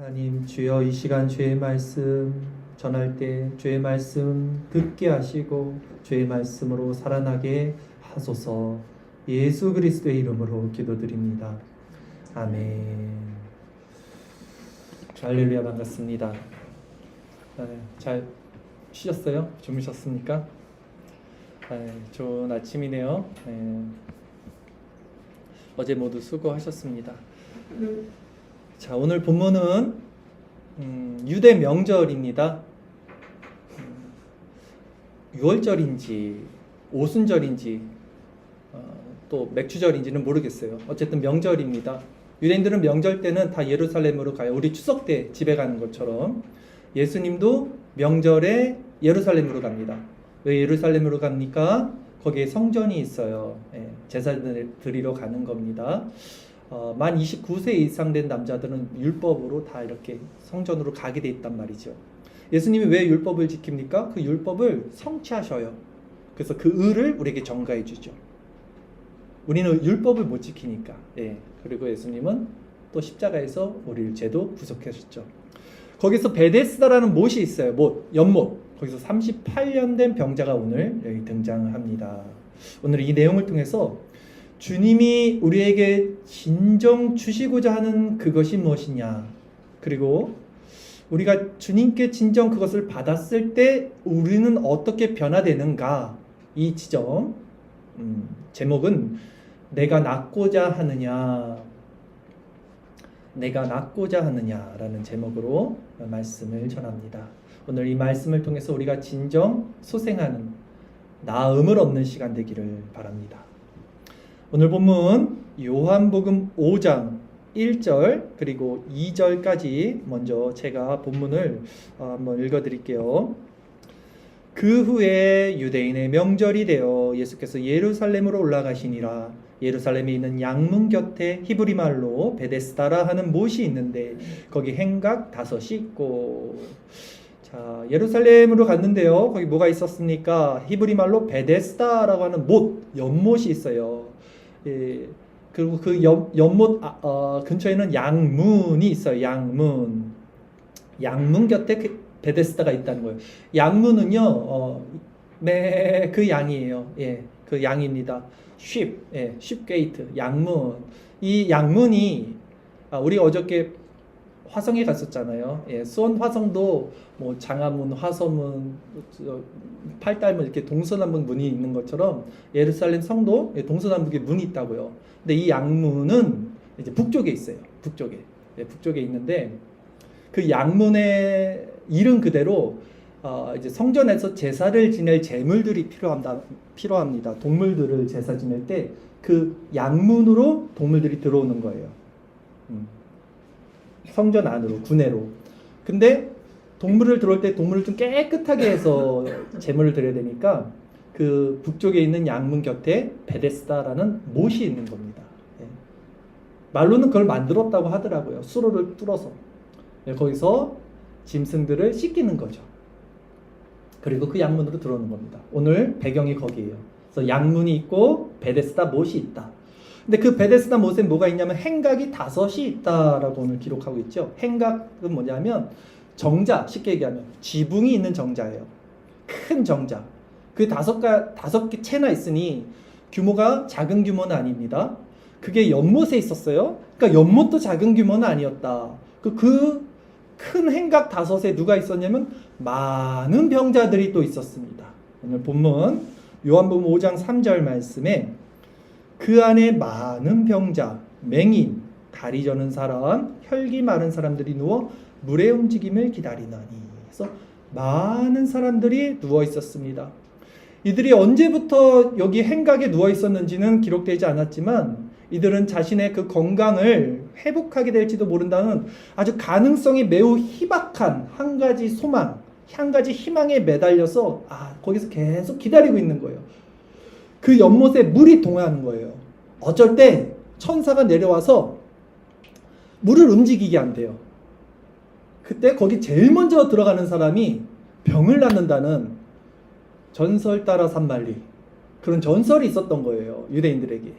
하나님 주여, 이 시간 주의 말씀 전할 때 주의 말씀 듣게 하시고 주의 말씀으로 살아나게 하소서. 예수 그리스도의 이름으로 기도드립니다. 아멘. 할렐루야. 반갑습니다. 잘 쉬셨어요? 주무셨습니까? 좋은 아침이네요. 어제 모두 수고하셨습니다. 자, 오늘 본문은 유대 명절입니다. 6월절인지 오순절인지 또 맥주절인지는 모르겠어요. 어쨌든 명절입니다. 유대인들은 명절 때는 다 예루살렘으로 가요. 우리 추석 때 집에 가는 것처럼 예수님도 명절에 예루살렘으로 갑니다. 왜 예루살렘으로 갑니까? 거기에 성전이 있어요. 제사 드리러 가는 겁니다. 만 29세 이상 된 남자들은 율법으로 다 이렇게 성전으로 가게 돼 있단 말이죠. 예수님이 왜 율법을 지킵니까? 그 율법을 성취하셔요. 그래서 그 의를 우리에게 전가해 주죠. 우리는 율법을 못 지키니까. 그리고 예수님은 또 십자가에서 우리를 죄도 구속하셨죠. 거기서 베데스다라는 못이 있어요. 연못. 거기서 38년 된 병자가 오늘 여기 등장합니다. 오늘 이 내용을 통해서 주님이 우리에게 진정 주시고자 하는 그것이 무엇이냐, 그리고 우리가 주님께 진정 그것을 받았을 때 우리는 어떻게 변화되는가, 이 지점, 제목은 내가 낫고자 하느냐, 내가 낫고자 하느냐라는 제목으로 말씀을 전합니다. 오늘 이 말씀을 통해서 우리가 진정 소생하는, 나음을 얻는 시간 되기를 바랍니다. 오늘 본문 요한복음 5장 1절 그리고 2절까지 먼저 제가 본문을 한번 읽어드릴게요. 그 후에 유대인의 명절이 되어 예수께서 예루살렘으로 올라가시니라. 예루살렘에 있는 양문 곁에 히브리 말로 베데스다라 하는 못이 있는데 거기 행각 5이 있고. 자, 예루살렘으로 갔는데요. 거기 뭐가 있었습니까? 히브리 말로 베데스다라고 하는 못, 연못이 있어요. 그리고 그 연못 근처에는 양문이 있어요. 양문 곁에 베데스다가 있다는 거예요. 양문은요, 그 양이에요. 그 양입니다. 쉽 게이트, 양문. 이 양문이 우리 어저께 화성에 갔었잖아요. 수원 화성도 뭐 장화문, 화서문, 팔달문 이렇게 동서남북 문이 있는 것처럼 예루살렘 성도 동서남북에 문이 있다고요. 근데 이 양문은 이제 북쪽에 있어요. 북쪽에 있는데 그 양문의 이름 그대로 이제 성전에서 제사를 지낼 제물들이 필요합니다. 동물들을 제사 지낼 때 그 양문으로 동물들이 들어오는 거예요. 성전 안으로, 구내로. 근데 동물을 들어올 때 동물을 좀 깨끗하게 해서 제물을 드려야 되니까 그 북쪽에 있는 양문 곁에 베데스다라는 못이 있는 겁니다. 말로는 그걸 만들었다고 하더라고요. 수로를 뚫어서. 거기서 짐승들을 씻기는 거죠. 그리고 그 양문으로 들어오는 겁니다. 오늘 배경이 거기에요. 그래서 양문이 있고 베데스다 못이 있다. 근데 그 베데스다 못에 뭐가 있냐면 행각이 5이 있다라고 오늘 기록하고 있죠. 행각은 뭐냐면 정자, 쉽게 얘기하면 지붕이 있는 정자예요. 큰 정자. 그 5개 채나 있으니 규모가 작은 규모는 아닙니다. 그게 연못에 있었어요. 그러니까 연못도 작은 규모는 아니었다. 그 큰 행각 5에 누가 있었냐면 많은 병자들이 또 있었습니다. 오늘 본문 요한복음 5장 3절 말씀에 그 안에 많은 병자, 맹인, 다리 저는 사람, 혈기 마른 사람들이 누워 물의 움직임을 기다리나니. 그래서 많은 사람들이 누워 있었습니다. 이들이 언제부터 여기 행각에 누워 있었는지는 기록되지 않았지만 이들은 자신의 그 건강을 회복하게 될지도 모른다는 아주 가능성이 매우 희박한 한 가지 소망, 한 가지 희망에 매달려서 거기서 계속 기다리고 있는 거예요. 그 연못에 물이 동하는 거예요. 어쩔 때 천사가 내려와서 물을 움직이게 한대요. 그때 거기 제일 먼저 들어가는 사람이 병을 낫는다는 전설 따라 산말리, 그런 전설이 있었던 거예요. 유대인들에게.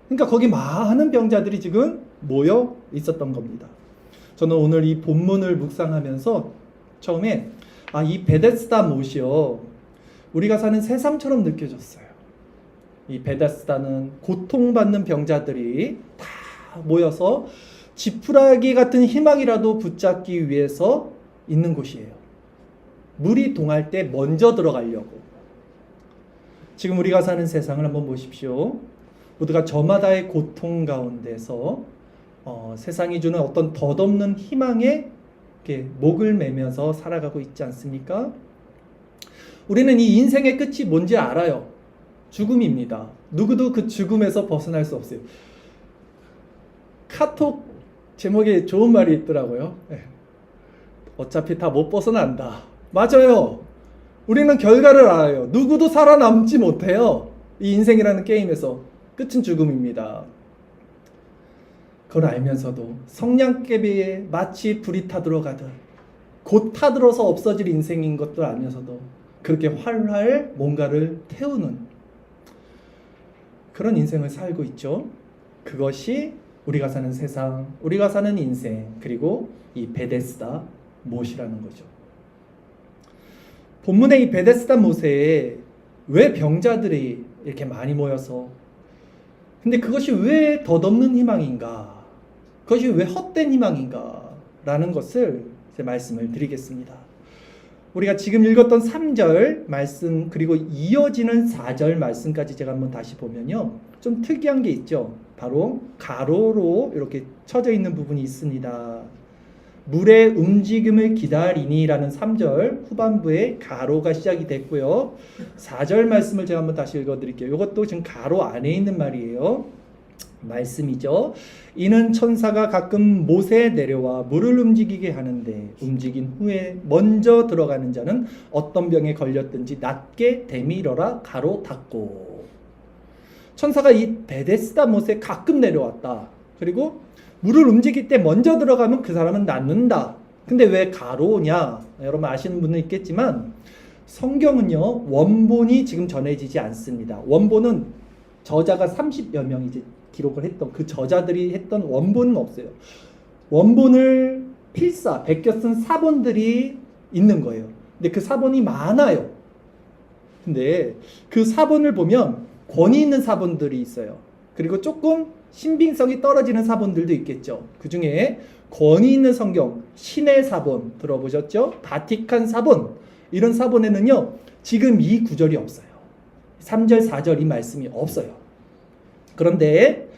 그러니까 거기 많은 병자들이 지금 모여 있었던 겁니다. 저는 오늘 이 본문을 묵상하면서 처음에 이 베데스다 못이요, 우리가 사는 세상처럼 느껴졌어요. 이 베데스다는 고통받는 병자들이 다 모여서 지푸라기 같은 희망이라도 붙잡기 위해서 있는 곳이에요. 물이 동할 때 먼저 들어가려고. 지금 우리가 사는 세상을 한번 보십시오. 모두가 저마다의 고통 가운데서 세상이 주는 어떤 덧없는 희망에 이렇게 목을 매면서 살아가고 있지 않습니까? 우리는 이 인생의 끝이 뭔지 알아요. 죽음입니다. 누구도 그 죽음에서 벗어날 수 없어요. 카톡 제목에 좋은 말이 있더라고요. 어차피 다 못 벗어난다. 맞아요. 우리는 결과를 알아요. 누구도 살아남지 못해요. 이 인생이라는 게임에서 끝은 죽음입니다. 그걸 알면서도 성냥개비에 마치 불이 타들어가듯 곧 타들어서 없어질 인생인 것도 알면서도 그렇게 활활 뭔가를 태우는 그런 인생을 살고 있죠. 그것이 우리가 사는 세상, 우리가 사는 인생, 그리고 이 베데스다 못이라는 거죠. 본문의 이 베데스다 못에 왜 병자들이 이렇게 많이 모여서, 근데 그것이 왜 덧없는 희망인가, 그것이 왜 헛된 희망인가 라는 것을 이제 말씀을 드리겠습니다. 우리가 지금 읽었던 3절 말씀, 그리고 이어지는 4절 말씀까지 제가 한번 다시 보면요, 좀 특이한 게 있죠. 바로 가로로 이렇게 쳐져 있는 부분이 있습니다. 물의 움직임을 기다리니 라는 3절 후반부에 가로가 시작이 됐고요. 4절 말씀을 제가 한번 다시 읽어드릴게요. 이것도 지금 가로 안에 있는 말이에요. 말씀이죠. 이는 천사가 가끔 못에 내려와 물을 움직이게 하는데 움직인 후에 먼저 들어가는 자는 어떤 병에 걸렸든지 낫게 되밀어라 가로 닫고. 천사가 이 베데스다 못에 가끔 내려왔다. 그리고 물을 움직일 때 먼저 들어가면 그 사람은 낫는다. 근데 왜 가로냐? 여러분 아시는 분은 있겠지만 성경은요, 원본이 지금 전해지지 않습니다. 원본은 저자가 30여 명이 이제 기록을 했던 그 저자들이 했던 원본은 없어요. 원본을 필사, 베껴 쓴 사본들이 있는 거예요. 근데 그 사본이 많아요. 근데 그 사본을 보면 권위 있는 사본들이 있어요. 그리고 조금 신빙성이 떨어지는 사본들도 있겠죠. 그 중에 권위 있는 성경, 신의 사본 들어보셨죠? 바티칸 사본, 이런 사본에는요, 지금 이 구절이 없어요. 3절, 4절 이 말씀이 없어요. 그런데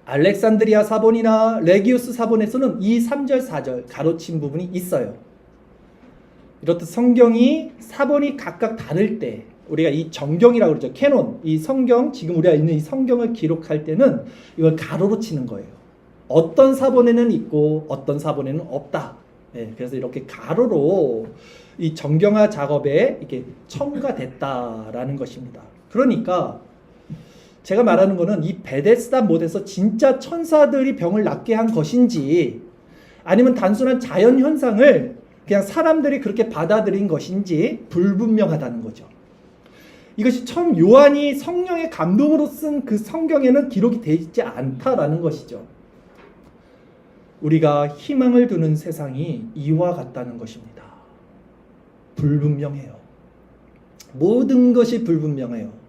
알렉산드리아 사본이나 레기우스 사본에서는 이 3절, 4절 가로친 부분이 있어요. 이렇듯 성경이 사본이 각각 다를 때 우리가 이 정경이라고 그러죠. 캐논, 이 성경, 지금 우리가 있는 이 성경을 기록할 때는 이걸 가로로 치는 거예요. 어떤 사본에는 있고 어떤 사본에는 없다. 그래서 이렇게 가로로 이 정경화 작업에 이렇게 첨가됐다라는 것입니다. 그러니까 제가 말하는 거는 이 베데스다 못에서 진짜 천사들이 병을 낫게 한 것인지 아니면 단순한 자연 현상을 그냥 사람들이 그렇게 받아들인 것인지 불분명하다는 거죠. 이것이 처음 요한이 성령의 감동으로 쓴 그 성경에는 기록이 되어 있지 않다라는 것이죠. 우리가 희망을 두는 세상이 이와 같다는 것입니다. 불분명해요. 모든 것이 불분명해요.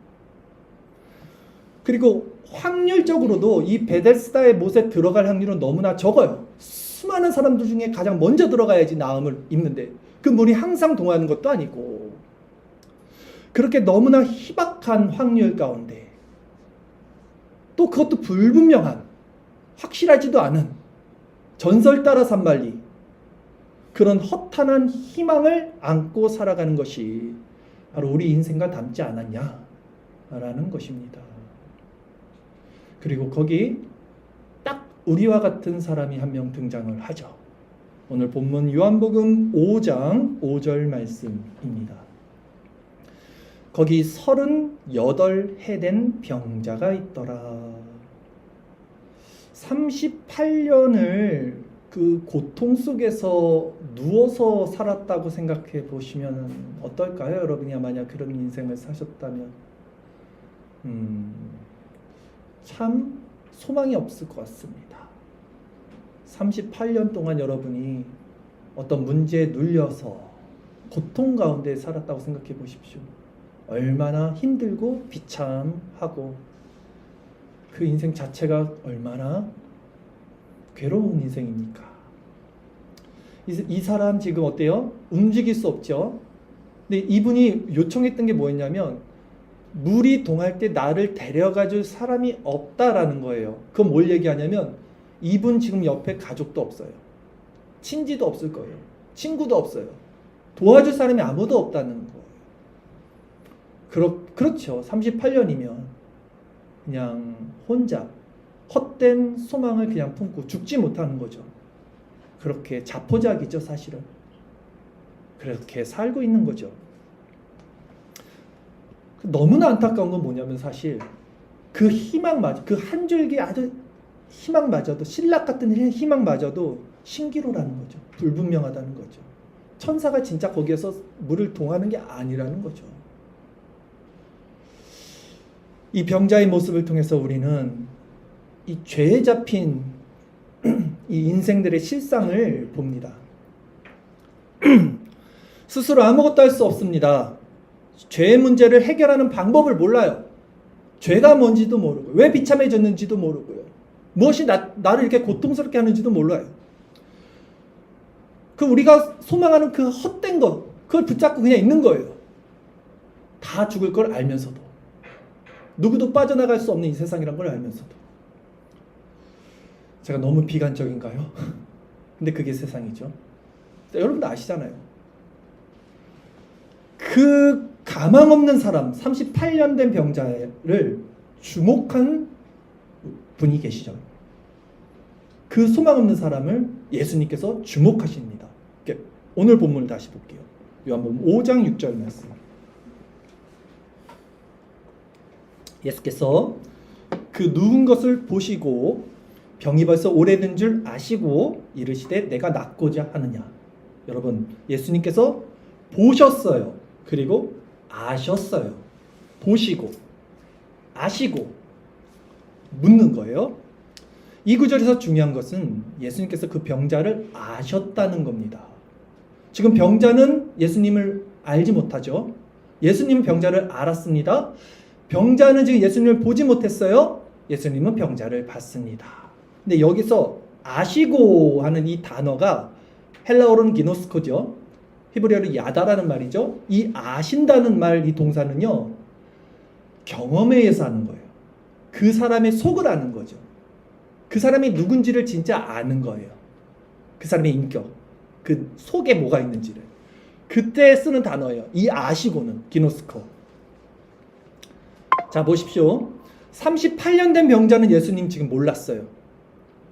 그리고 확률적으로도 이 베데스다의 못에 들어갈 확률은 너무나 적어요. 수많은 사람들 중에 가장 먼저 들어가야지 나음을 입는데 그 물이 항상 동하는 것도 아니고, 그렇게 너무나 희박한 확률 가운데 또 그것도 불분명한, 확실하지도 않은, 전설 따라 산말리, 그런 허탄한 희망을 안고 살아가는 것이 바로 우리 인생과 닮지 않았냐라는 것입니다. 그리고 거기 딱 우리와 같은 사람이 한 명 등장을 하죠. 오늘 본문 요한복음 5장 5절 말씀입니다. 거기 38해 된 병자가 있더라. 38년을 그 고통 속에서 누워서 살았다고 생각해 보시면 어떨까요? 여러분이 만약 그런 인생을 사셨다면 참 소망이 없을 것 같습니다. 38년 동안 여러분이 어떤 문제에 눌려서 고통 가운데 살았다고 생각해 보십시오. 얼마나 힘들고 비참하고 그 인생 자체가 얼마나 괴로운 인생입니까? 이 사람 지금 어때요? 움직일 수 없죠? 근데 이분이 요청했던 게 뭐였냐면 물이 동할 때 나를 데려가 줄 사람이 없다라는 거예요. 그건 뭘 얘기하냐면 이분 지금 옆에 가족도 없어요. 친지도 없을 거예요. 친구도 없어요. 도와줄 사람이 아무도 없다는 거예요. 그렇죠. 38년이면 그냥 혼자 헛된 소망을 그냥 품고 죽지 못하는 거죠. 그렇게 자포자기죠, 사실은. 그렇게 살고 있는 거죠. 너무나 안타까운 건 뭐냐면 사실 그 희망마저, 그 한 줄기 아주 희망마저도, 신락 같은 희망마저도 신기루라는 거죠. 불분명하다는 거죠. 천사가 진짜 거기에서 물을 동하는 게 아니라는 거죠. 이 병자의 모습을 통해서 우리는 이 죄에 잡힌 이 인생들의 실상을 봅니다. 스스로 아무것도 할 수 없습니다. 죄의 문제를 해결하는 방법을 몰라요. 죄가 뭔지도 모르고 왜 비참해졌는지도 모르고요. 무엇이 나를 이렇게 고통스럽게 하는지도 몰라요. 그 우리가 소망하는 그 헛된 것, 그걸 붙잡고 그냥 있는 거예요. 다 죽을 걸 알면서도. 누구도 빠져나갈 수 없는 이 세상이란 걸 알면서도. 제가 너무 비관적인가요? 근데 그게 세상이죠. 여러분도 아시잖아요. 그 가망 없는 사람, 38년 된 병자를 주목한 분이 계시죠. 그 소망 없는 사람을 예수님께서 주목하십니다. 오늘 본문을 다시 볼게요. 요한복음 5장 6절 말씀. 예수께서 그 누운 것을 보시고 병이 벌써 오래된 줄 아시고 이르시되 내가 낫고자 하느냐. 여러분, 예수님께서 보셨어요. 그리고 아셨어요. 보시고 아시고 묻는 거예요. 이 구절에서 중요한 것은 예수님께서 그 병자를 아셨다는 겁니다. 지금 병자는 예수님을 알지 못하죠. 예수님은 병자를 알았습니다. 병자는 지금 예수님을 보지 못했어요. 예수님은 병자를 봤습니다. 근데 여기서 아시고 하는 이 단어가 헬라어로는 기노스코죠. 히브리어로 야다라는 말이죠. 이 아신다는 말, 이 동사는요, 경험에 의해서 하는 거예요. 그 사람의 속을 아는 거죠. 그 사람이 누군지를 진짜 아는 거예요. 그 사람의 인격, 그 속에 뭐가 있는지를. 그때 쓰는 단어예요. 이 아시고는 기노스코. 자, 보십시오. 38년 된 병자는 예수님 지금 몰랐어요.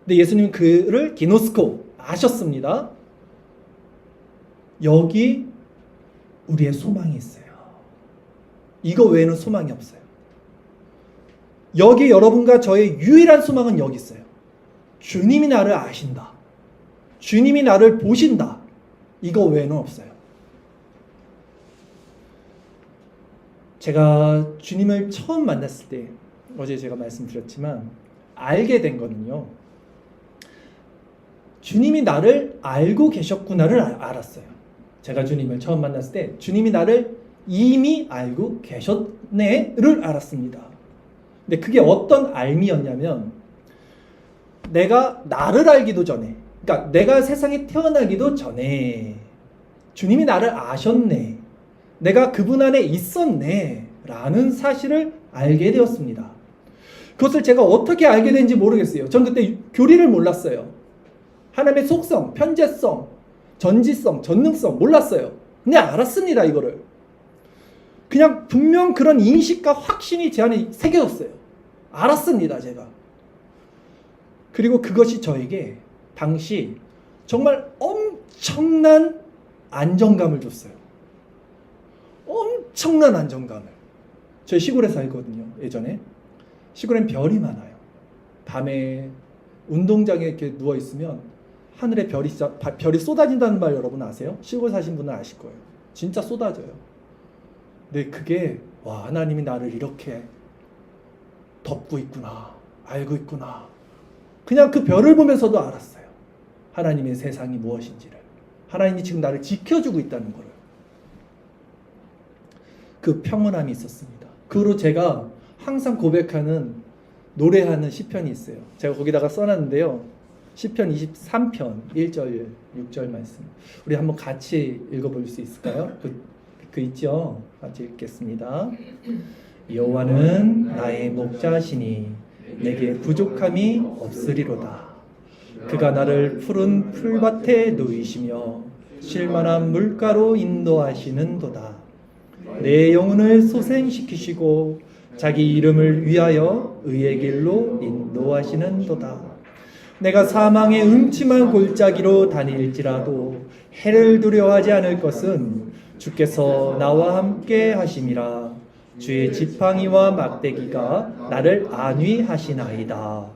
근데 예수님은 그를 기노스코 아셨습니다. 여기 우리의 소망이 있어요. 이거 외에는 소망이 없어요. 여기 여러분과 저의 유일한 소망은 여기 있어요. 주님이 나를 아신다. 주님이 나를 보신다. 이거 외에는 없어요. 제가 주님을 처음 만났을 때, 어제 제가 말씀드렸지만 알게 된 거는요, 주님이 나를 알고 계셨구나를 알았어요. 제가 주님을 처음 만났을 때 주님이 나를 이미 알고 계셨네를 알았습니다. 근데 그게 어떤 알미였냐면, 내가 나를 알기도 전에, 그러니까 내가 세상에 태어나기도 전에 주님이 나를 아셨네, 내가 그분 안에 있었네 라는 사실을 알게 되었습니다. 그것을 제가 어떻게 알게 된지 모르겠어요. 전 그때 교리를 몰랐어요. 하나님의 속성, 편재성, 전지성, 전능성 몰랐어요. 근데 알았습니다. 이거를 그냥 분명 그런 인식과 확신이 제 안에 새겨졌어요. 알았습니다. 제가. 그리고 그것이 저에게 당시 정말 엄청난 안정감을 줬어요. 엄청난 안정감을. 저희 시골에 살거든요. 예전에 시골엔 별이 많아요. 밤에 운동장에 이렇게 누워 있으면 하늘에 별이 쏟아진다는 말 여러분 아세요? 시골 사신 분은 아실 거예요. 진짜 쏟아져요. 근데 그게 와, 하나님이 나를 이렇게 덮고 있구나, 알고 있구나. 그냥 그 별을 보면서도 알았어요. 하나님의 세상이 무엇인지를, 하나님이 지금 나를 지켜주고 있다는 거를, 그 평온함이 있었습니다. 그 후로 제가 항상 고백하는, 노래하는 시편이 있어요. 제가 거기다가 써놨는데요. 시편 23편 1절 6절 말씀, 우리 한번 같이 읽어볼 수 있을까요? 그 있죠? 같이 읽겠습니다. 여호와는 나의 목자시니 내게 부족함이 없으리로다. 그가 나를 푸른 풀밭에 놓이시며 쉴만한 물가로 인도하시는도다. 내 영혼을 소생시키시고 자기 이름을 위하여 의의 길로 인도하시는도다. 내가 사망의 음침한 골짜기로 다닐지라도 해를 두려워하지 않을 것은 주께서 나와 함께 하심이라. 주의 지팡이와 막대기가 나를 안위하시나이다.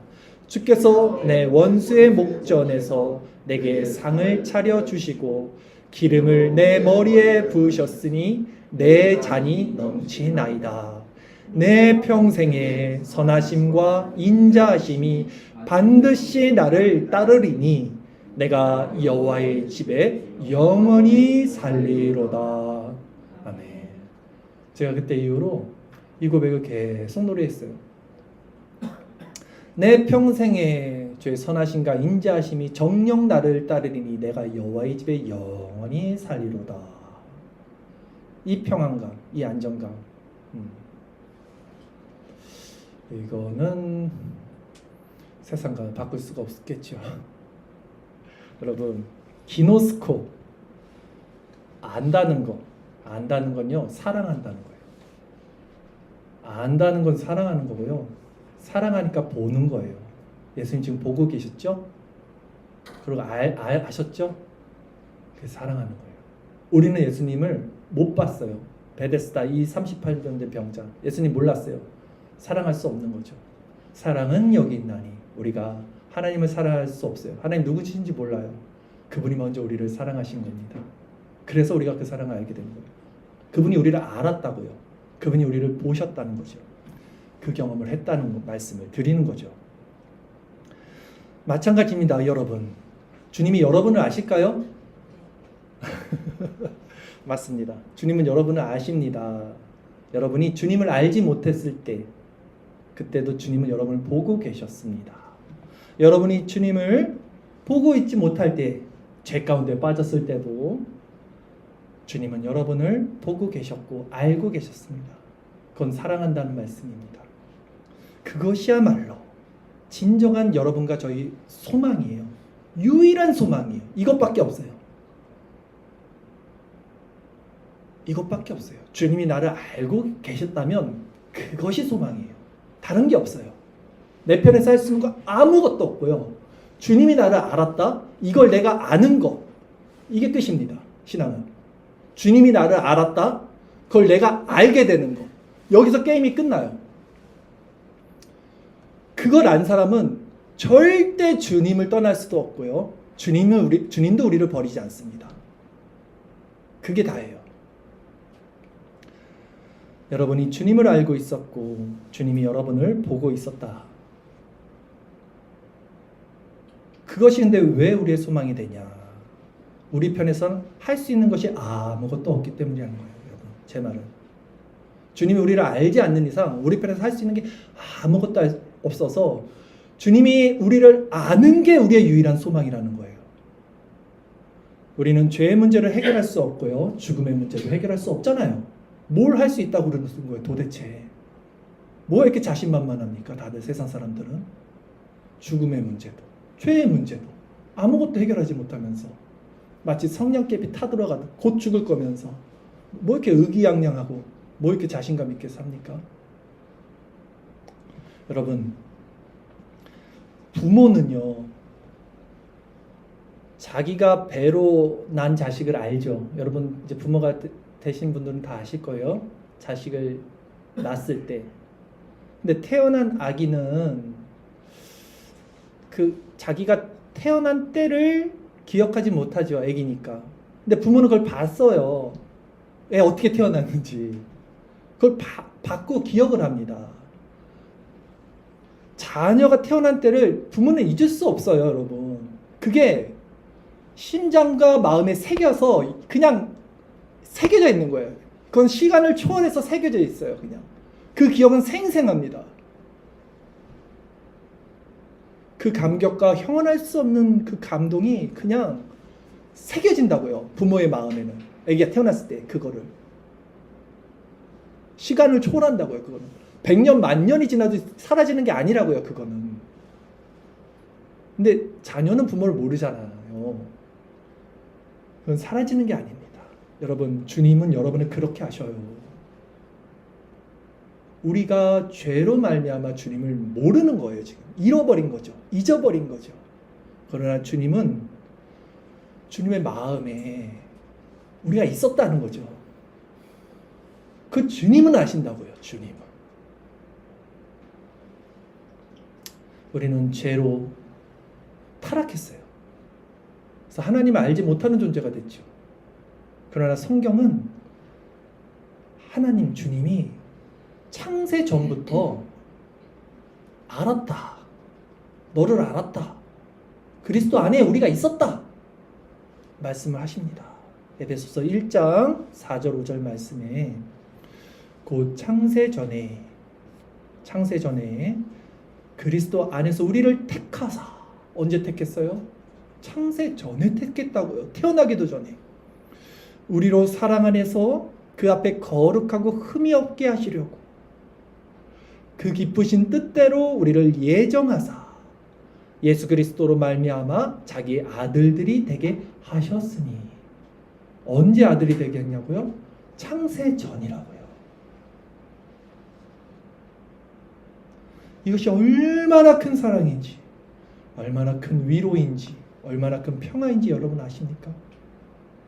주께서 내 원수의 목전에서 내게 상을 차려주시고 기름을 내 머리에 부으셨으니 내 잔이 넘치나이다. 내 평생에 선하심과 인자하심이 반드시 나를 따르리니 내가 여호와의 집에 영원히 살리로다. 아멘. 제가 그때 이후로 이 고백을 계속 노래했어요. 내 평생에 주의 선하심과 인자하심이 정녕 나를 따르리니 내가 여호와의 집에 영원히 살리로다. 이 평안감, 이 안정감, 이거는 세상과 바꿀 수가 없겠죠. 여러분, 기노스코, 안다는 건요 사랑한다는 거예요. 안다는 건 사랑하는 거고요, 사랑하니까 보는 거예요. 예수님 지금 보고 계셨죠? 그리고 아셨죠? 그게 사랑하는 거예요. 우리는 예수님을 못 봤어요. 베데스다 이 38년 된 병자, 예수님 몰랐어요. 사랑할 수 없는 거죠. 사랑은 여기 있나니. 우리가 하나님을 사랑할 수 없어요. 하나님 누구신지 몰라요. 그분이 먼저 우리를 사랑하신 겁니다. 그래서 우리가 그 사랑을 알게 된 거예요. 그분이 우리를 알았다고요. 그분이 우리를 보셨다는 거죠. 그 경험을 했다는 말씀을 드리는 거죠. 마찬가지입니다, 여러분. 주님이 여러분을 아실까요? 맞습니다. 주님은 여러분을 아십니다. 여러분이 주님을 알지 못했을 때, 그때도 주님은 여러분을 보고 계셨습니다. 여러분이 주님을 보고 있지 못할 때, 죄 가운데 빠졌을 때도 주님은 여러분을 보고 계셨고 알고 계셨습니다. 그건 사랑한다는 말씀입니다. 그것이야말로 진정한 여러분과 저희 소망이에요. 유일한 소망이에요. 이것밖에 없어요. 이것밖에 없어요. 주님이 나를 알고 계셨다면 그것이 소망이에요. 다른 게 없어요. 내 편에 살 수 있는 거 아무것도 없고요. 주님이 나를 알았다? 이걸 내가 아는 것, 이게 끝입니다. 신앙은. 주님이 나를 알았다? 그걸 내가 알게 되는 것. 여기서 게임이 끝나요. 그걸 안 사람은 절대 주님을 떠날 수도 없고요. 주님도 우리를 버리지 않습니다. 그게 다예요. 여러분이 주님을 알고 있었고 주님이 여러분을 보고 있었다. 그것이 근데 왜 우리의 소망이 되냐? 우리 편에선 할 수 있는 것이 아무것도 없기 때문이라는 거예요. 여러분, 제 말은. 주님이 우리를 알지 않는 이상 우리 편에서 할 수 있는 게 아무것도 없어서 주님이 우리를 아는 게 우리의 유일한 소망이라는 거예요. 우리는 죄의 문제를 해결할 수 없고요. 죽음의 문제도 해결할 수 없잖아요. 뭘 할 수 있다고 그러는 거예요 도대체. 뭐 이렇게 자신만만합니까 다들 세상 사람들은. 죽음의 문제도 죄의 문제도 아무것도 해결하지 못하면서 마치 성냥개비 타들어가듯 곧 죽을 거면서 뭐 이렇게 의기양양하고 뭐 이렇게 자신감 있게 삽니까? 여러분, 부모는요 자기가 배로 난 자식을 알죠. 여러분 이제 부모가 되신 분들은 다 아실 거예요. 자식을 낳았을 때. 근데 태어난 아기는 그 자기가 태어난 때를 기억하지 못하죠. 아기니까. 근데 부모는 그걸 봤어요. 애 어떻게 태어났는지. 그걸 받고 기억을 합니다. 자녀가 태어난 때를 부모는 잊을 수 없어요, 여러분. 그게 심장과 마음에 새겨서 그냥 새겨져 있는 거예요. 그건 시간을 초월해서 새겨져 있어요. 그냥 그 기억은 생생합니다. 그 감격과 형언할 수 없는 그 감동이 그냥 새겨진다고요. 부모의 마음에는. 애기가 태어났을 때 그거를 시간을 초월한다고요. 그거는 100년 만년이 지나도 사라지는 게 아니라고요. 그거는. 근데 자녀는 부모를 모르잖아요. 그건 사라지는 게 아닙니다. 여러분, 주님은 여러분을 그렇게 하셔요. 우리가 죄로 말미암아 주님을 모르는 거예요. 지금 잃어버린 거죠. 잊어버린 거죠. 그러나 주님은 주님의 마음에 우리가 있었다는 거죠. 그 주님은 아신다고요. 주님은. 우리는 죄로 타락했어요. 그래서 하나님을 알지 못하는 존재가 됐죠. 그러나 성경은 하나님 주님이 창세 전부터 알았다. 너를 알았다. 그리스도 안에 우리가 있었다. 말씀을 하십니다. 에베소서 1장 4절 5절 말씀에 곧 창세 전에 그리스도 안에서 우리를 택하사. 언제 택했어요? 창세 전에 택했다고요. 태어나기도 전에. 우리로 사랑 안에서 그 앞에 거룩하고 흠이 없게 하시려고 그 기쁘신 뜻대로 우리를 예정하사 예수 그리스도로 말미암아 자기 아들들이 되게 하셨으니. 언제 아들이 되게 했냐고요? 창세 전이라고요. 이것이 얼마나 큰 사랑인지, 얼마나 큰 위로인지, 얼마나 큰 평화인지 여러분 아십니까?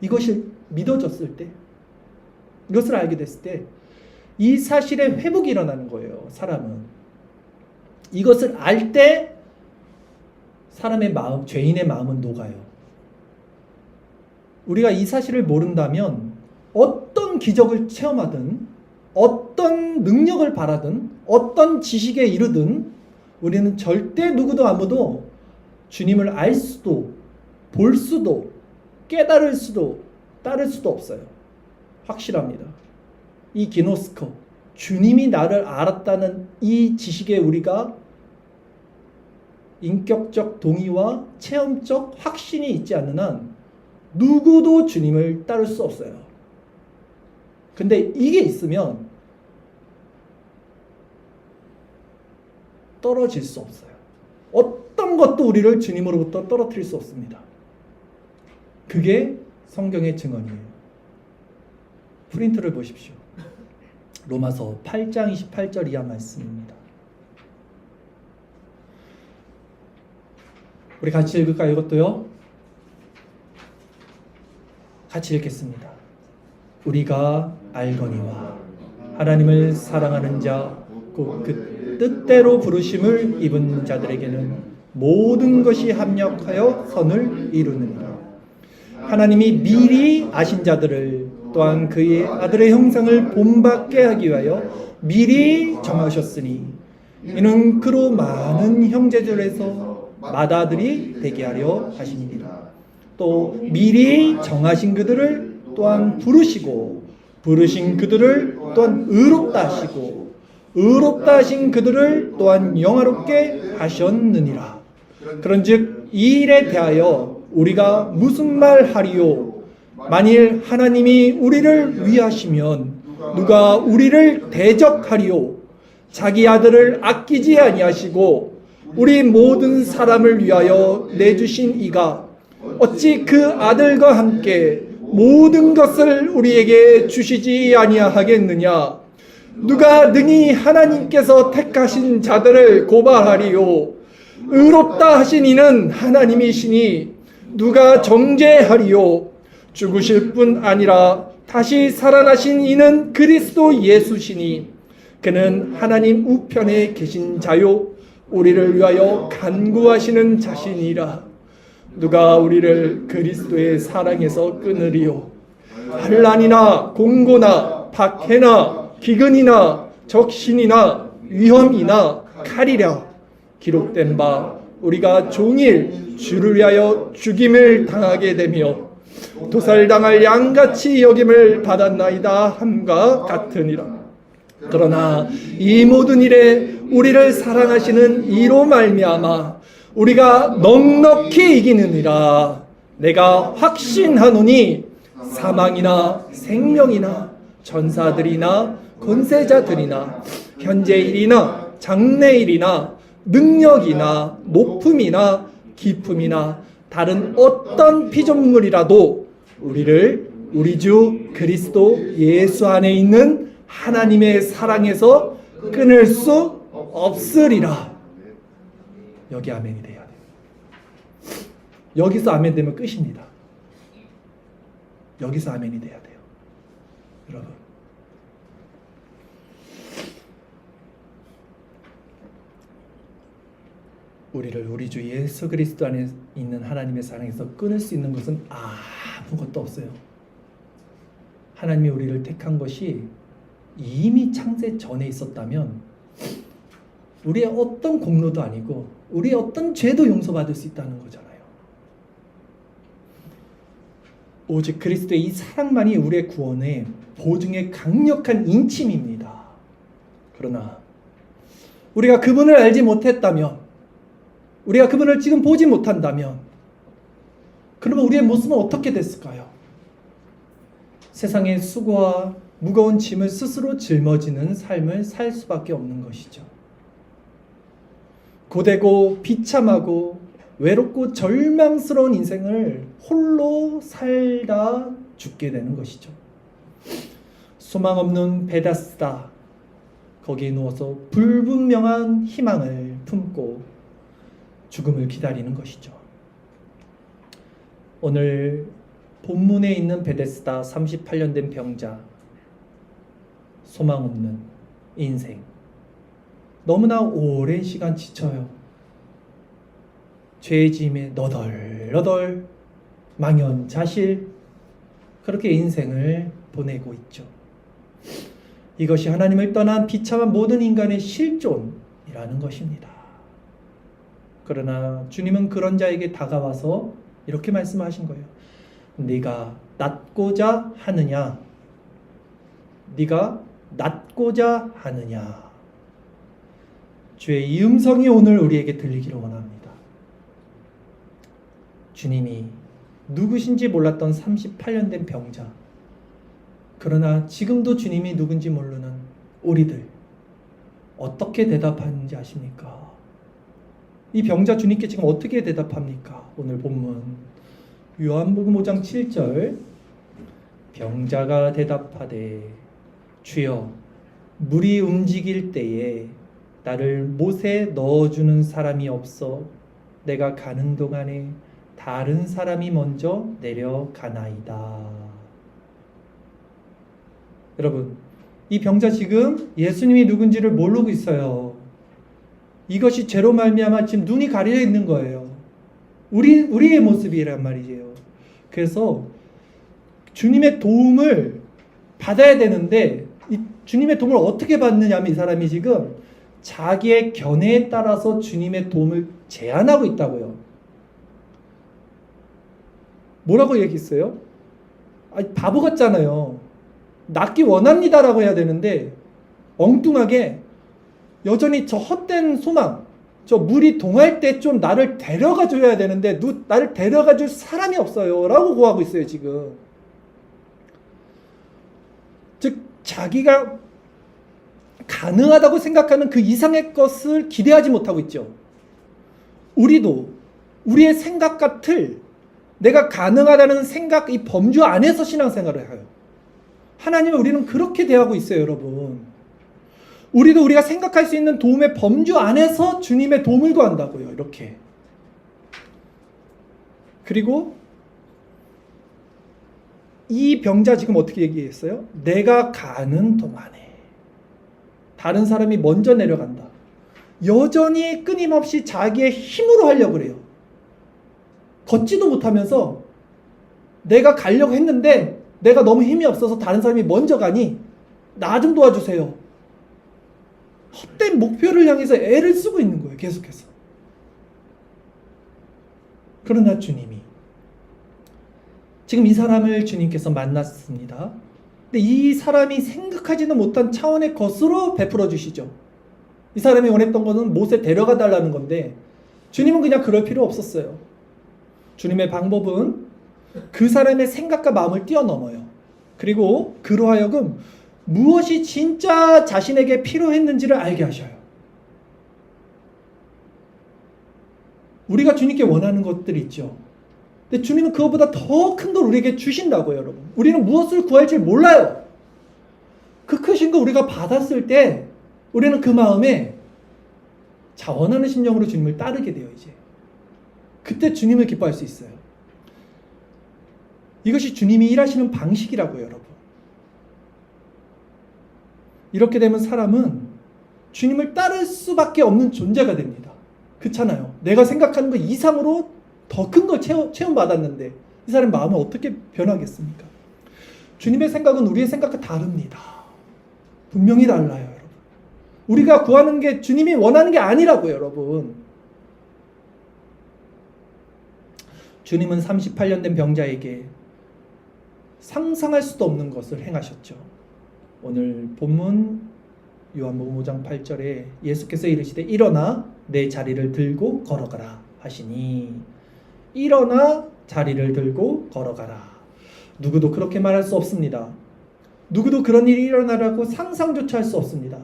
이것이 믿어졌을 때, 이것을 알게 됐을 때 이 사실의 회복이 일어나는 거예요. 사람은 이것을 알 때 사람의 마음, 죄인의 마음은 녹아요. 우리가 이 사실을 모른다면 어떤 기적을 체험하든 어떤 능력을 바라든 어떤 지식에 이르든 우리는 절대 누구도 아무도 주님을 알 수도 볼 수도 깨달을 수도 따를 수도 없어요. 확실합니다. 이 기노스코, 주님이 나를 알았다는 이 지식에 우리가 인격적 동의와 체험적 확신이 있지 않는 한 누구도 주님을 따를 수 없어요. 근데 이게 있으면 떨어질 수 없어요. 어떤 것도 우리를 주님으로부터 떨어뜨릴 수 없습니다. 그게 성경의 증언이에요. 프린트를 보십시오. 로마서 8장 28절 이하 말씀입니다. 우리 같이 읽을까요? 이것도요. 같이 읽겠습니다. 우리가 알거니와 하나님을 사랑하는 자 곧 그 뜻대로 부르심을 입은 자들에게는 모든 것이 합력하여 선을 이루느니라. 하나님이 미리 아신 자들을 또한 그의 아들의 형상을 본받게 하기 위하여 미리 정하셨으니 이는 그로 많은 형제들에서 맏아들이 되게 하려 하심이니라. 또 미리 정하신 그들을 또한 부르시고 부르신 그들을 또한 의롭다 하시고 의롭다 하신 그들을 또한 영화롭게 하셨느니라. 그런즉 이 일에 대하여 우리가 무슨 말 하리요? 만일 하나님이 우리를 위하시면 누가 우리를 대적하리요? 자기 아들을 아끼지 아니하시고 우리 모든 사람을 위하여 내주신 이가 어찌 그 아들과 함께 모든 것을 우리에게 주시지 아니하겠느냐? 누가 능히 하나님께서 택하신 자들을 고발하리요? 의롭다 하신 이는 하나님이시니 누가 정죄하리요? 죽으실 뿐 아니라 다시 살아나신 이는 그리스도 예수시니 그는 하나님 우편에 계신 자요 우리를 위하여 간구하시는 자신이라. 누가 우리를 그리스도의 사랑에서 끊으리요? 환난이나 공고나 박해나 기근이나 적신이나 위험이나 칼이랴. 기록된 바 우리가 종일 주를 위하여 죽임을 당하게 되며 도살당할 양같이 여김을 받았나이다 함과 같으니라. 그러나 이 모든 일에 우리를 사랑하시는 이로 말미암아 우리가 넉넉히 이기느니라. 내가 확신하노니 사망이나 생명이나 전사들이나 권세자들이나 현재일이나 장래일이나 능력이나 높음이나 깊음이나 다른 어떤 피조물이라도 우리를 우리 주 그리스도 예수 안에 있는 하나님의 사랑에서 끊을 수 없으리라. 여기 아멘이 돼야 돼요. 여기서 아멘 되면 끝입니다. 여기서 아멘이 돼야 돼요. 여러분, 우리를 우리 주 예수 그리스도 안에 있는 하나님의 사랑에서 끊을 수 있는 것은 아무것도 없어요. 하나님이 우리를 택한 것이 이미 창세 전에 있었다면 우리의 어떤 공로도 아니고 우리의 어떤 죄도 용서받을 수 있다는 거잖아요. 오직 그리스도의 이 사랑만이 우리의 구원의 보증의 강력한 인침입니다. 그러나 우리가 그분을 알지 못했다면, 우리가 그분을 지금 보지 못한다면, 그러면 우리의 모습은 어떻게 됐을까요? 세상의 수고와 무거운 짐을 스스로 짊어지는 삶을 살 수밖에 없는 것이죠. 고되고 비참하고 외롭고 절망스러운 인생을 홀로 살다 죽게 되는 것이죠. 소망 없는 베다스다, 거기에 누워서 불분명한 희망을 품고 죽음을 기다리는 것이죠. 오늘 본문에 있는 베데스다 38년 된 병자, 소망 없는 인생, 너무나 오랜 시간 지쳐요. 죄의 짐에 너덜너덜 망연자실, 그렇게 인생을 보내고 있죠. 이것이 하나님을 떠난 비참한 모든 인간의 실존이라는 것입니다. 그러나 주님은 그런 자에게 다가와서 이렇게 말씀하신 거예요. 네가 낫고자 하느냐? 네가 낫고자 하느냐? 주의 이 음성이 오늘 우리에게 들리기를 원합니다. 주님이 누구신지 몰랐던 38년 된 병자, 그러나 지금도 주님이 누군지 모르는 우리들, 어떻게 대답하는지 아십니까? 이 병자 주님께 지금 어떻게 대답합니까? 오늘 본문 요한복음 5장 7절, 병자가 대답하되 주여, 물이 움직일 때에 나를 못에 넣어주는 사람이 없어 내가 가는 동안에 다른 사람이 먼저 내려가나이다. 여러분, 이 병자 지금 예수님이 누군지를 모르고 있어요. 이것이 죄로 말미암아 지금 눈이 가려져 있는 거예요. 우리의 모습이란 말이에요. 그래서 주님의 도움을 받아야 되는데, 이 주님의 도움을 어떻게 받느냐면, 이 사람이 지금 자기의 견해에 따라서 주님의 도움을 제한하고 있다고요. 뭐라고 얘기했어요? 바보 같잖아요. 낫기 원합니다라고 해야 되는데 엉뚱하게 여전히 저 헛된 소망, 저 물이 동할 때 좀 나를 데려가 줘야 되는데 나를 데려가 줄 사람이 없어요 라고 고하고 있어요 지금. 즉 자기가 가능하다고 생각하는 그 이상의 것을 기대하지 못하고 있죠. 우리도 우리의 생각과 틀, 내가 가능하다는 생각, 이 범주 안에서 신앙생활을 해요. 하나님을 우리는 그렇게 대하고 있어요, 여러분. 우리도 우리가 생각할 수 있는 도움의 범주 안에서 주님의 도움을 구한다고요, 이렇게. 그리고 이 병자 지금 어떻게 얘기했어요? 내가 가는 동안에 다른 사람이 먼저 내려간다. 여전히 끊임없이 자기의 힘으로 하려고 그래요. 걷지도 못하면서 내가 가려고 했는데 내가 너무 힘이 없어서 다른 사람이 먼저 가니 나 좀 도와주세요. 헛된 목표를 향해서 애를 쓰고 있는 거예요, 계속해서. 그러나 주님이 지금 이 사람을 주님께서 만났습니다. 근데 이 사람이 생각하지는 못한 차원의 것으로 베풀어 주시죠. 이 사람이 원했던 것은 못에 데려가 달라는 건데 주님은 그냥 그럴 필요 없었어요. 주님의 방법은 그 사람의 생각과 마음을 뛰어넘어요. 그리고 그로 하여금 무엇이 진짜 자신에게 필요했는지를 알게 하셔요. 우리가 주님께 원하는 것들이 있죠. 근데 주님은 그것보다 더 큰 걸 우리에게 주신다고요, 여러분. 우리는 무엇을 구할지 몰라요. 그 크신 거 우리가 받았을 때 우리는 그 마음에 자원하는 심령으로 주님을 따르게 돼요, 이제. 그때 주님을 기뻐할 수 있어요. 이것이 주님이 일하시는 방식이라고요, 여러분. 이렇게 되면 사람은 주님을 따를 수밖에 없는 존재가 됩니다. 그렇잖아요. 내가 생각하는 것 이상으로 더 큰 걸 체험받았는데 이 사람의 마음은 어떻게 변하겠습니까? 주님의 생각은 우리의 생각과 다릅니다. 분명히 달라요, 여러분. 우리가 구하는 게 주님이 원하는 게 아니라고요, 여러분. 주님은 38년 된 병자에게 상상할 수도 없는 것을 행하셨죠. 오늘 본문 요한복음 5장 8절에 예수께서 이르시되 일어나 내 자리를 들고 걸어가라 하시니, 일어나 자리를 들고 걸어가라. 누구도 그렇게 말할 수 없습니다. 누구도 그런 일이 일어나라고 상상조차 할 수 없습니다.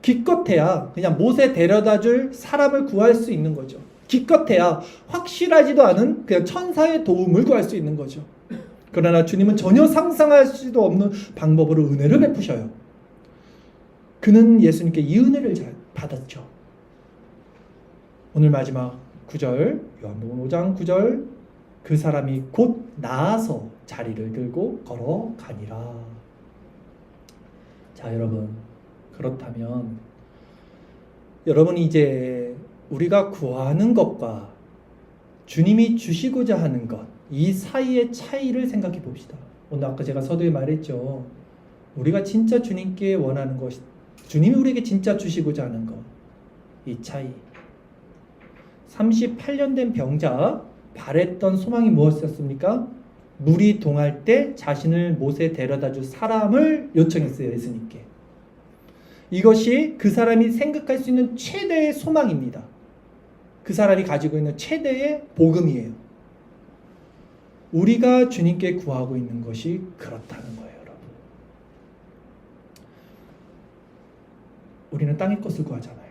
기껏해야 그냥 못에 데려다 줄 사람을 구할 수 있는 거죠. 기껏해야 확실하지도 않은 그냥 천사의 도움을 구할 수 있는 거죠. 그러나 주님은 전혀 상상할 수도 없는 방법으로 은혜를 베푸셔요. 그는 예수님께 이 은혜를 받았죠. 오늘 마지막 9절, 요한복음 5장 9절, 그 사람이 곧 나아서 자리를 들고 걸어가니라. 자, 여러분, 그렇다면 여러분이 이제 우리가 구하는 것과 주님이 주시고자 하는 것, 이 사이의 차이를 생각해 봅시다. 오늘 아까 제가 서두에 말했죠. 우리가 진짜 주님께 원하는 것, 주님이 우리에게 진짜 주시고자 하는 것, 이 차이. 38년 된 병자, 바랬던 소망이 무엇이었습니까? 물이 동할 때 자신을 못에 데려다 줄 사람을 요청했어요, 예수님께. 이것이 그 사람이 생각할 수 있는 최대의 소망입니다. 그 사람이 가지고 있는 최대의 복음이에요. 우리가 주님께 구하고 있는 것이 그렇다는 거예요, 여러분. 우리는 땅의 것을 구하잖아요.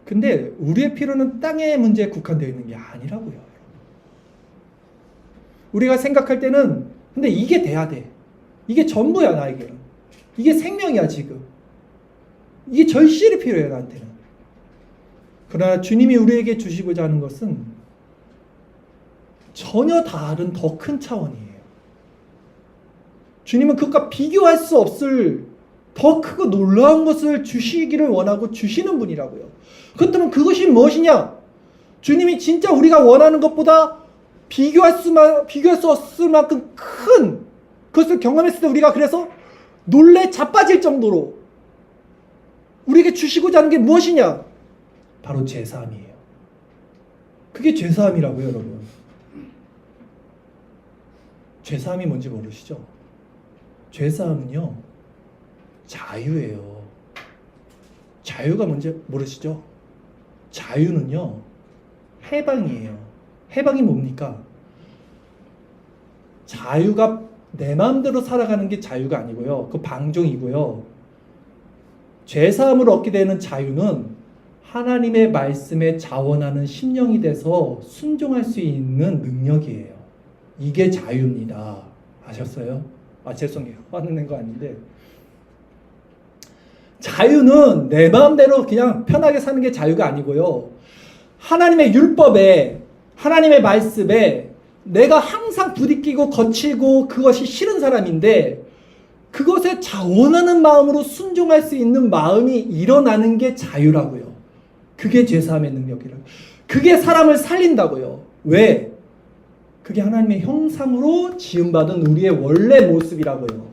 근데 우리의 필요는 땅의 문제에 국한되어 있는 게 아니라고요, 여러분. 우리가 생각할 때는 근데 이게 돼야 돼. 이게 전부야, 나에게는. 이게 생명이야, 지금. 이게 절실히 필요해요, 나한테는. 그러나 주님이 우리에게 주시고자 하는 것은 전혀 다른 더 큰 차원이에요. 주님은 그것과 비교할 수 없을 더 크고 놀라운 것을 주시기를 원하고 주시는 분이라고요. 그렇다면 그것이 무엇이냐? 주님이 진짜 우리가 원하는 것보다 비교할 수 없을 만큼 큰 그것을 경험했을 때 우리가 그래서 놀래 자빠질 정도로 우리에게 주시고자 하는 게 무엇이냐? 바로 죄사함이에요. 그게 죄사함이라고요, 여러분. 죄사함이 뭔지 모르시죠? 죄사함은요, 자유예요. 자유가 뭔지 모르시죠? 자유는요, 해방이에요. 해방이 뭡니까? 자유가 내 마음대로 살아가는 게 자유가 아니고요. 그 방종이고요. 죄사함을 얻게 되는 자유는 하나님의 말씀에 자원하는 심령이 돼서 순종할 수 있는 능력이에요. 이게 자유입니다. 아셨어요? 죄송해요. 화는 낸 거 아닌데. 자유는 내 마음대로 그냥 편하게 사는 게 자유가 아니고요. 하나님의 율법에, 하나님의 말씀에 내가 항상 부딪히고 거칠고 그것이 싫은 사람인데 그것에 자원하는 마음으로 순종할 수 있는 마음이 일어나는 게 자유라고요. 그게 죄사함의 능력이라고요. 그게 사람을 살린다고요. 왜? 그게 하나님의 형상으로 지음받은 우리의 원래 모습이라고요.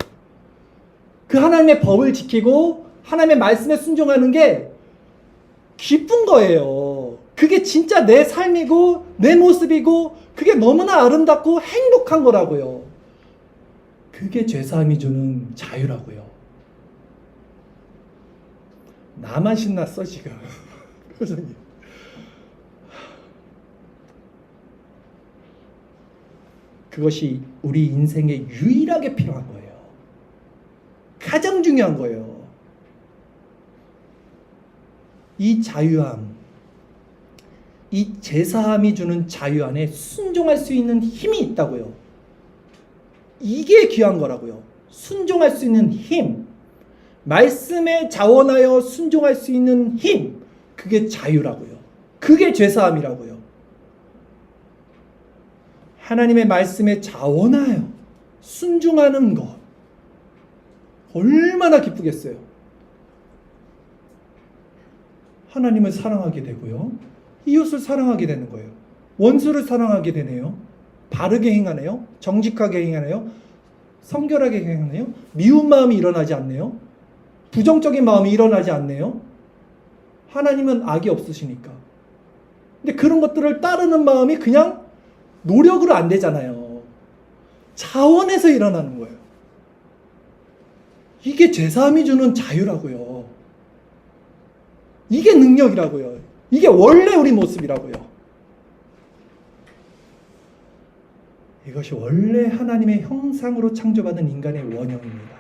그 하나님의 법을 지키고 하나님의 말씀에 순종하는 게 기쁜 거예요. 그 그게 진짜 내 삶이고 내 모습이고 그게 너무나 아름답고 행복한 거라고요. 그게 죄사함이 주는 자유라고요. 나만 신났어 지금. 표정이. 그것이 우리 인생에 유일하게 필요한 거예요. 가장 중요한 거예요. 이 자유함, 이 제사함이 주는 자유 안에 순종할 수 있는 힘이 있다고요. 이게 귀한 거라고요. 순종할 수 있는 힘, 말씀에 자원하여 순종할 수 있는 힘, 그게 자유라고요. 그게 죄사함이라고요. 하나님의 말씀에 자원하여 순종하는 것, 얼마나 기쁘겠어요. 하나님을 사랑하게 되고요, 이웃을 사랑하게 되는 거예요. 원수를 사랑하게 되네요. 바르게 행하네요. 정직하게 행하네요. 성결하게 행하네요. 미운 마음이 일어나지 않네요. 부정적인 마음이 일어나지 않네요. 하나님은 악이 없으시니까. 근데 그런 것들을 따르는 마음이 그냥 노력으로 안 되잖아요. 자원에서 일어나는 거예요. 이게 죄사함이 주는 자유라고요. 이게 능력이라고요. 이게 원래 우리 모습이라고요. 이것이 원래 하나님의 형상으로 창조받은 인간의 원형입니다.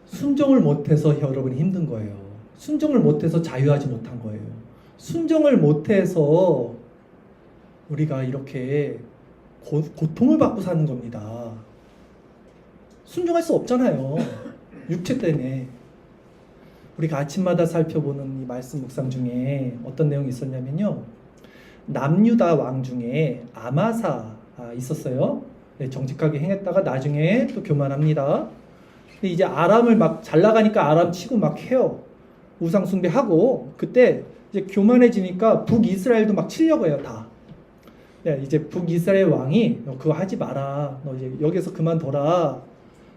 순종을 못해서 여러분이 힘든 거예요. 순종을 못해서 자유하지 못한 거예요. 순종을 못해서 우리가 이렇게 고통을 받고 사는 겁니다. 순종할 수 없잖아요. 육체 때문에. 우리가 아침마다 살펴보는 이 말씀 묵상 중에 어떤 내용이 있었냐면요, 남유다 왕 중에 아마사 있었어요. 네, 정직하게 행했다가 나중에 또 교만합니다. 근데 이제 아람을 막 잘 나가니까 아람 치고 막 해요. 우상 숭배하고. 그때 이제 교만해지니까 북이스라엘도 막 치려고 해요, 다. 네, 이제 북이스라엘 왕이 너 그거 하지 마라. 너 이제 여기서 그만둬라.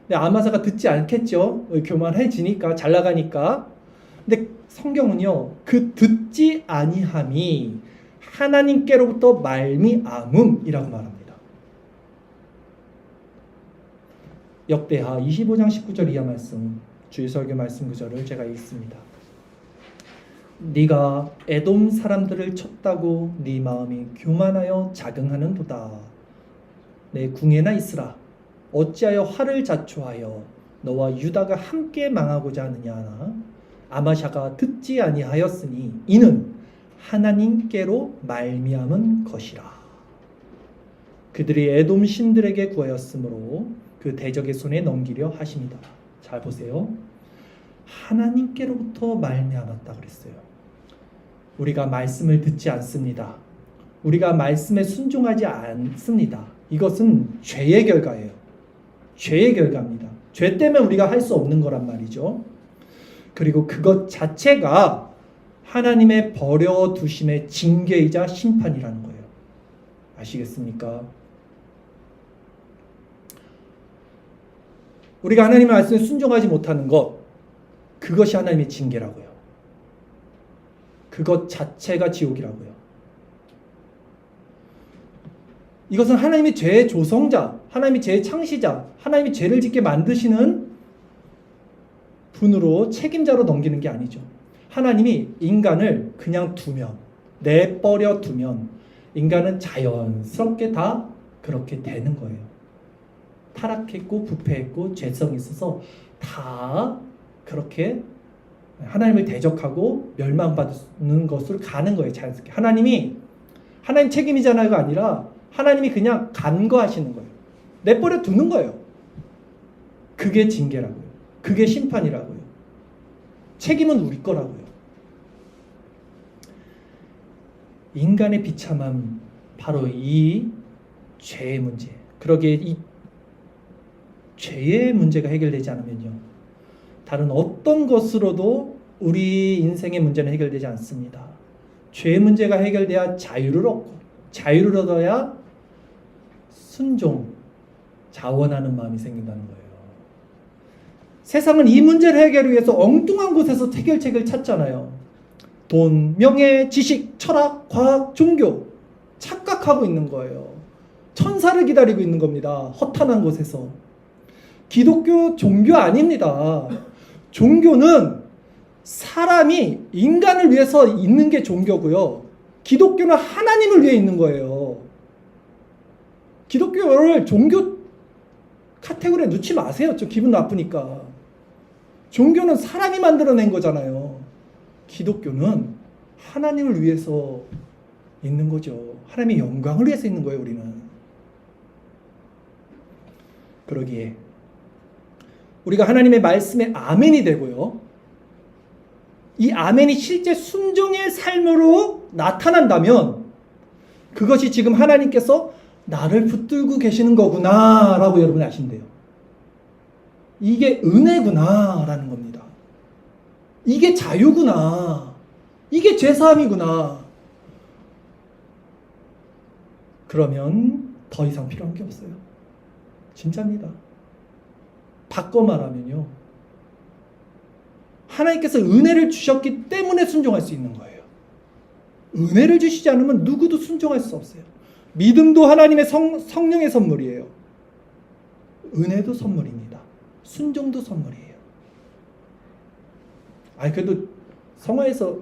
근데 아마사가 듣지 않겠죠. 교만해지니까, 잘 나가니까. 근데 성경은요, 그 듣지 아니함이 하나님께로부터 말미암음이라고 말합니다. 역대하 25장 19절 이하 말씀, 주일설교 말씀 구절을 제가 읽습니다. 네가 에돔 사람들을 쳤다고 네 마음이 교만하여 자긍하는도다. 내 궁예나 있으라. 어찌하여 화를 자초하여 너와 유다가 함께 망하고자 하느냐. 아마샤가 듣지 아니하였으니 이는 하나님께로 말미암은 것이라. 그들이 에돔 신들에게 구하였으므로 그 대적의 손에 넘기려 하십니다. 잘 보세요. 하나님께로부터 말미암았다 그랬어요. 우리가 말씀을 듣지 않습니다. 우리가 말씀에 순종하지 않습니다. 이것은 죄의 결과예요. 죄의 결과입니다. 죄 때문에 우리가 할 수 없는 거란 말이죠. 그리고 그것 자체가 하나님의 버려두심의 징계이자 심판이라는 거예요. 아시겠습니까? 우리가 하나님의 말씀에 순종하지 못하는 것, 그것이 하나님의 징계라고요. 그것 자체가 지옥이라고요. 이것은 하나님이 죄의 조성자, 하나님이 죄의 창시자, 하나님이 죄를 짓게 만드시는 분으로 책임자로 넘기는 게 아니죠. 하나님이 인간을 그냥 두면, 내버려 두면 인간은 자연스럽게 다 그렇게 되는 거예요. 타락했고 부패했고 죄성이 있어서 다 그렇게 하나님을 대적하고 멸망받는 것으로 가는 거예요. 자연스럽게. 하나님 책임이잖아요가 아니라 하나님이 그냥 간과하시는 거예요. 내버려 두는 거예요. 그게 징계라고요. 그게 심판이라고요. 책임은 우리 거라고요. 인간의 비참함, 바로 이 죄의 문제. 그러기에 이 죄의 문제가 해결되지 않으면요, 다른 어떤 것으로도 우리 인생의 문제는 해결되지 않습니다. 죄의 문제가 해결돼야 자유를 얻고, 자유를 얻어야 순종, 자원하는 마음이 생긴다는 거예요. 세상은 이 문제를 해결하기 위해서 엉뚱한 곳에서 해결책을 찾잖아요. 돈, 명예, 지식, 철학, 과학, 종교 착각하고 있는 거예요. 천사를 기다리고 있는 겁니다. 허탄한 곳에서. 기독교 종교 아닙니다. 종교는 사람이 인간을 위해서 있는 게 종교고요. 기독교는 하나님을 위해 있는 거예요. 기독교를 종교 카테고리에 넣지 마세요. 좀 기분 나쁘니까. 종교는 사람이 만들어낸 거잖아요. 기독교는 하나님을 위해서 있는 거죠. 하나님의 영광을 위해서 있는 거예요, 우리는. 그러기에 우리가 하나님의 말씀에 아멘이 되고요. 이 아멘이 실제 순종의 삶으로 나타난다면 그것이 지금 하나님께서 나를 붙들고 계시는 거구나 라고 여러분이 아신대요. 이게 은혜구나 라는 겁니다. 이게 자유구나. 이게 죄사함이구나. 그러면 더 이상 필요한 게 없어요. 진짜입니다. 바꿔 말하면요. 하나님께서 은혜를 주셨기 때문에 순종할 수 있는 거예요. 은혜를 주시지 않으면 누구도 순종할 수 없어요. 믿음도 하나님의 성령의 선물이에요. 은혜도 선물입니다. 순종도 선물이에요. 그래도 성화에서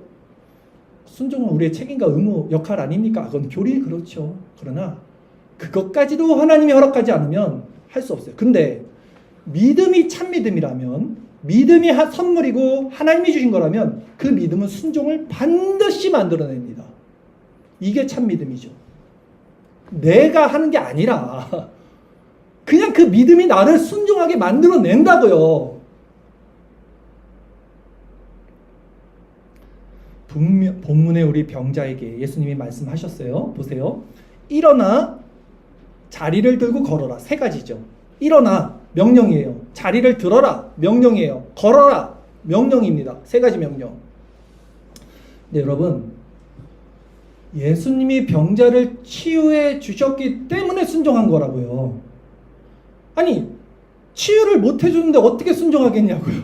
순종은 우리의 책임과 의무, 역할 아닙니까? 그건 교리 그렇죠. 그러나 그것까지도 하나님이 허락하지 않으면 할 수 없어요. 근데 믿음이 참 믿음이라면, 믿음이 선물이고 하나님이 주신 거라면 그 믿음은 순종을 반드시 만들어냅니다. 이게 참 믿음이죠. 내가 하는 게 아니라 그냥 그 믿음이 나를 순종하게 만들어낸다고요. 본문에 우리 병자에게 예수님이 말씀하셨어요. 보세요. 일어나 자리를 들고 걸어라. 세 가지죠. 일어나 명령이에요. 자리를 들어라 명령이에요. 걸어라 명령입니다. 세 가지 명령. 네, 여러분, 예수님이 병자를 치유해 주셨기 때문에 순종한 거라고요. 아니, 치유를 못 해주는데 어떻게 순종하겠냐고요.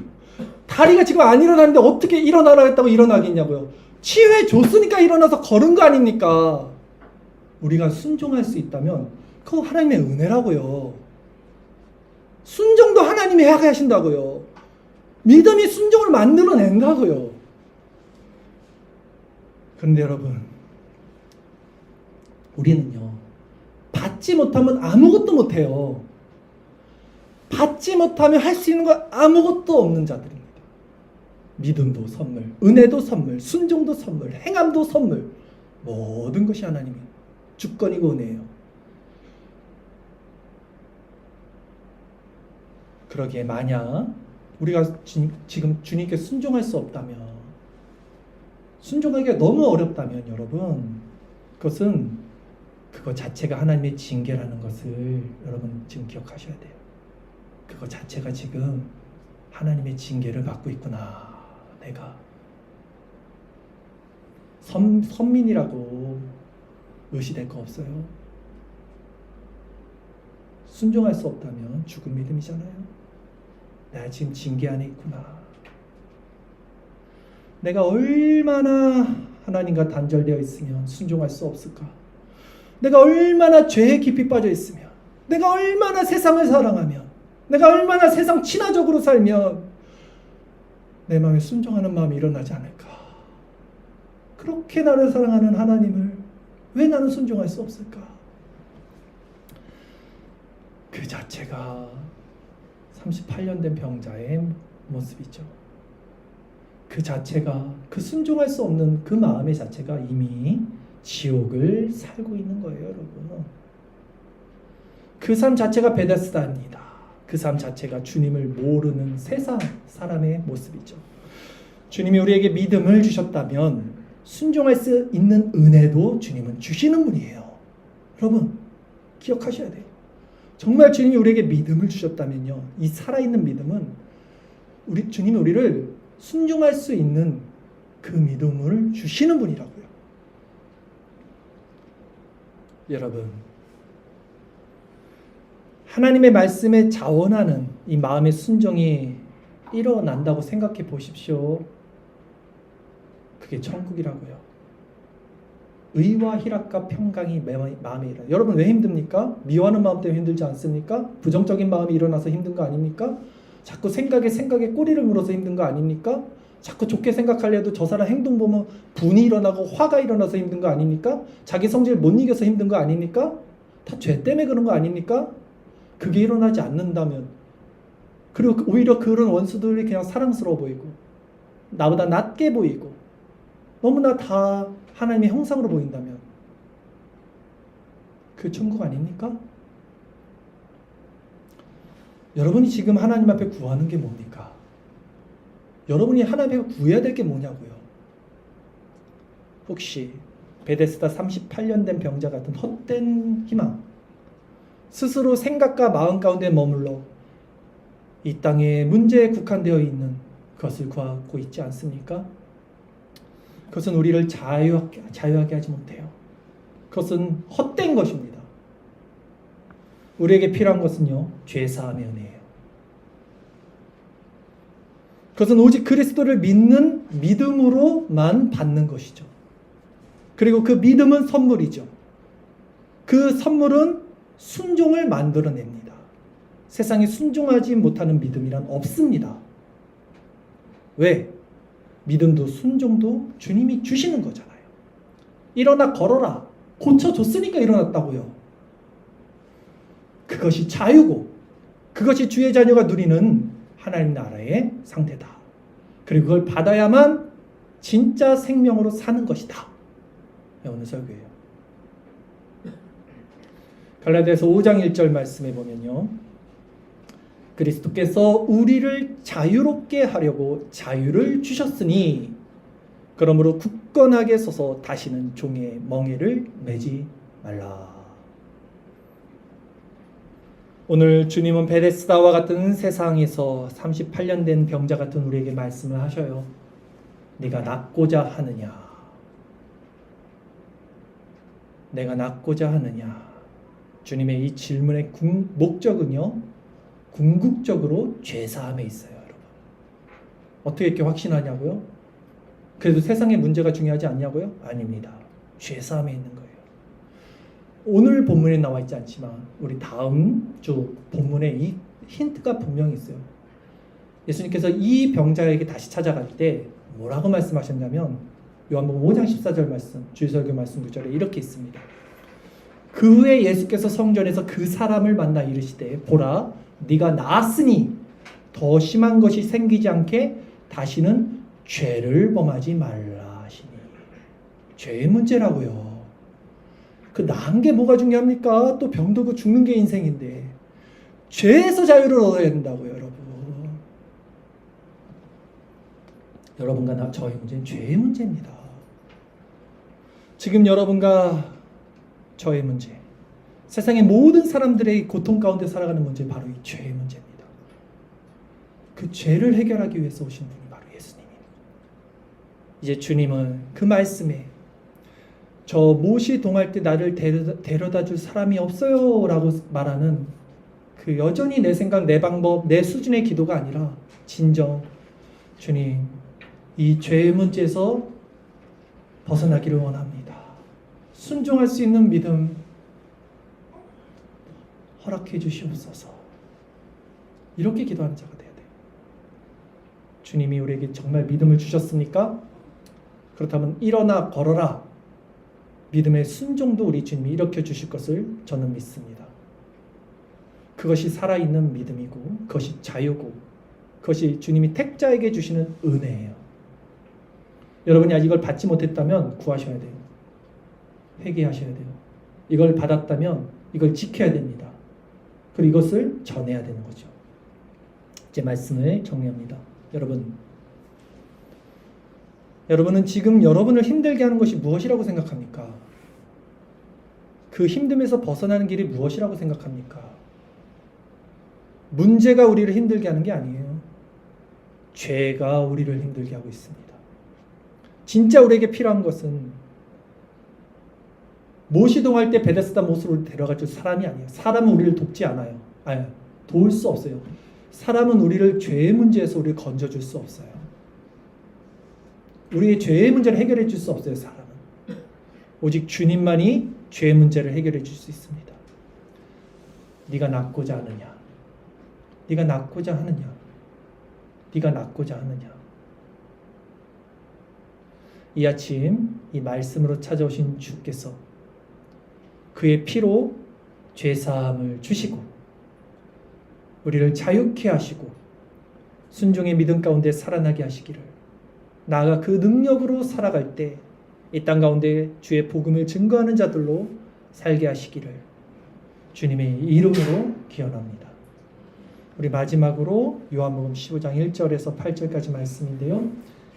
다리가 지금 안 일어나는데 어떻게 일어나라 했다고 일어나겠냐고요. 치유해 줬으니까 일어나서 걸은 거 아닙니까? 우리가 순종할 수 있다면 그거 하나님의 은혜라고요. 순종도 하나님이 하게 하신다고요. 믿음이 순종을 만들어낸다고요. 그런데 여러분, 우리는요, 받지 못하면 아무것도 못해요. 받지 못하면 할 수 있는 건 아무것도 없는 자들입니다. 믿음도 선물, 은혜도 선물, 순종도 선물, 행함도 선물, 모든 것이 하나님의 주권이고 은혜예요. 그러기에 만약 우리가 지금 주님께 순종할 수 없다면, 순종하기가 너무 어렵다면 여러분, 그것 자체가 하나님의 징계라는 것을 여러분 지금 기억하셔야 돼요. 그것 자체가 지금 하나님의 징계를 받고 있구나. 내가 선민이라고 의시될 거 없어요. 순종할 수 없다면 죽은 믿음이잖아요. 내가 지금 징계 안에 있구나. 내가 얼마나 하나님과 단절되어 있으면 순종할 수 없을까? 내가 얼마나 죄에 깊이 빠져 있으면, 내가 얼마나 세상을 사랑하면, 내가 얼마나 세상 친화적으로 살면 내 마음에 순종하는 마음이 일어나지 않을까? 그렇게 나를 사랑하는 하나님을 왜 나는 순종할 수 없을까? 그 자체가 38년 된 병자의 모습이죠. 그 자체가, 그 순종할 수 없는 그 마음의 자체가 이미 지옥을 살고 있는 거예요, 여러분. 그 삶 자체가 베데스다입니다. 그 삶 자체가 주님을 모르는 세상 사람의 모습이죠. 주님이 우리에게 믿음을 주셨다면 순종할 수 있는 은혜도 주님은 주시는 분이에요. 여러분, 기억하셔야 돼요. 정말 주님이 우리에게 믿음을 주셨다면요, 이 살아있는 믿음은 주님이 우리를 순종할 수 있는 그 믿음을 주시는 분이라고요. 여러분, 하나님의 말씀에 자원하는 이 마음의 순종이 일어난다고 생각해 보십시오. 그게 천국이라고요. 의와 희락과 평강이 마음에 일어나요. 여러분 왜 힘듭니까? 미워하는 마음 때문에 힘들지 않습니까? 부정적인 마음이 일어나서 힘든 거 아닙니까? 자꾸 생각에 꼬리를 물어서 힘든 거 아닙니까? 자꾸 좋게 생각하려도 저 사람 행동 보면 분이 일어나고 화가 일어나서 힘든 거 아닙니까? 자기 성질 못 이겨서 힘든 거 아닙니까? 다 죄 때문에 그런 거 아닙니까? 그게 일어나지 않는다면, 그리고 오히려 그런 원수들이 그냥 사랑스러워 보이고 나보다 낫게 보이고 너무나 다 하나님의 형상으로 보인다면 그 천국 아닙니까? 여러분이 지금 하나님 앞에 구하는 게 뭡니까? 여러분이 하나님 앞에 구해야 될 게 뭐냐고요? 혹시 베데스다 38년 된 병자 같은 헛된 희망, 스스로 생각과 마음 가운데 머물러 이 땅의 문제에 국한되어 있는 것을 구하고 있지 않습니까? 그것은 우리를 자유하게 하지 못해요. 그것은 헛된 것입니다. 우리에게 필요한 것은요, 죄사함의 은혜예요. 그것은 오직 그리스도를 믿는 믿음으로만 받는 것이죠. 그리고 그 믿음은 선물이죠. 그 선물은 순종을 만들어냅니다. 세상에 순종하지 못하는 믿음이란 없습니다. 왜? 믿음도 순종도 주님이 주시는 거잖아요. 일어나 걸어라. 고쳐줬으니까 일어났다고요. 그것이 자유고 그것이 주의 자녀가 누리는 하나님 나라의 상태다. 그리고 그걸 받아야만 진짜 생명으로 사는 것이다. 오늘 설교예요. 갈라디아서 5장 1절 말씀에 보면요, 그리스도께서 우리를 자유롭게 하려고 자유를 주셨으니 그러므로 굳건하게 서서 다시는 종의 멍에를 매지 말라. 오늘 주님은 베데스다와 같은 세상에서 38년 된 병자 같은 우리에게 말씀을 하셔요. 네가 낫고자 하느냐? 내가 낫고자 하느냐? 주님의 이 질문의 목적은요, 궁극적으로 죄사함에 있어요, 여러분. 어떻게 이렇게 확신하냐고요? 그래도 세상의 문제가 중요하지 않냐고요? 아닙니다. 죄사함에 있는 거예요. 오늘 본문에 나와 있지 않지만 우리 다음 주 본문에 이 힌트가 분명히 있어요. 예수님께서 이 병자에게 다시 찾아갈 때 뭐라고 말씀하셨냐면, 요한복음 5장 14절 말씀, 주일설교 말씀 9절에 이렇게 있습니다. 그 후에 예수께서 성전에서 그 사람을 만나 이르시되 보라, 네가 나았으니 더 심한 것이 생기지 않게 다시는 죄를 범하지 말라 하시니. 죄의 문제라고요. 그 나은 게 뭐가 중요합니까? 또 병들고 죽는 게 인생인데 죄에서 자유를 얻어야 된다고요, 여러분. 여러분과 저의 문제는 죄의 문제입니다. 지금 여러분과 저의 문제, 세상의 모든 사람들의 고통 가운데 살아가는 문제, 바로 이 죄의 문제입니다. 그 죄를 해결하기 위해서 오신 분이 바로 예수님입니다. 이제 주님은 그 말씀에 저 못이 동할 때 나를 데려다 줄 사람이 없어요 라고 말하는 그 여전히 내 생각, 내 방법, 내 수준의 기도가 아니라 진정 주님, 이 죄의 문제에서 벗어나기를 원합니다. 순종할 수 있는 믿음 허락해 주시옵소서. 이렇게 기도하는 자가 돼야 돼요. 주님이 우리에게 정말 믿음을 주셨습니까? 그렇다면 일어나 걸어라. 믿음의 순종도 우리 주님이 일으켜 주실 것을 저는 믿습니다. 그것이 살아있는 믿음이고 그것이 자유고 그것이 주님이 택자에게 주시는 은혜예요. 여러분이 아직 이걸 받지 못했다면 구하셔야 돼요. 회개하셔야 돼요. 이걸 받았다면 이걸 지켜야 됩니다. 그리고 이것을 전해야 되는 거죠. 이제 말씀을 정리합니다. 여러분은 지금 여러분을 힘들게 하는 것이 무엇이라고 생각합니까? 그 힘듦에서 벗어나는 길이 무엇이라고 생각합니까? 문제가 우리를 힘들게 하는 게 아니에요. 죄가 우리를 힘들게 하고 있습니다. 진짜 우리에게 필요한 것은 못이 동할 때 베데스다 못으로 데려갈 줄 사람이 아니에요. 사람은 우리를 돕지 않아요. 도울 수 없어요. 사람은 우리를 죄의 문제에서 우리를 건져줄 수 없어요. 우리의 죄의 문제를 해결해 줄 수 없어요. 사람은. 오직 주님만이 죄의 문제를 해결해 줄 수 있습니다. 네가 낫고자 하느냐? 네가 낫고자 하느냐? 네가 낫고자 하느냐? 이 아침 이 말씀으로 찾아오신 주께서 그의 피로 죄사함을 주시고 우리를 자유케 하시고 순종의 믿음 가운데 살아나게 하시기를, 나아가 그 능력으로 살아갈 때 이 땅 가운데 주의 복음을 증거하는 자들로 살게 하시기를 주님의 이름으로 기원합니다. 우리 마지막으로 요한복음 15장 1절에서 8절까지 말씀인데요.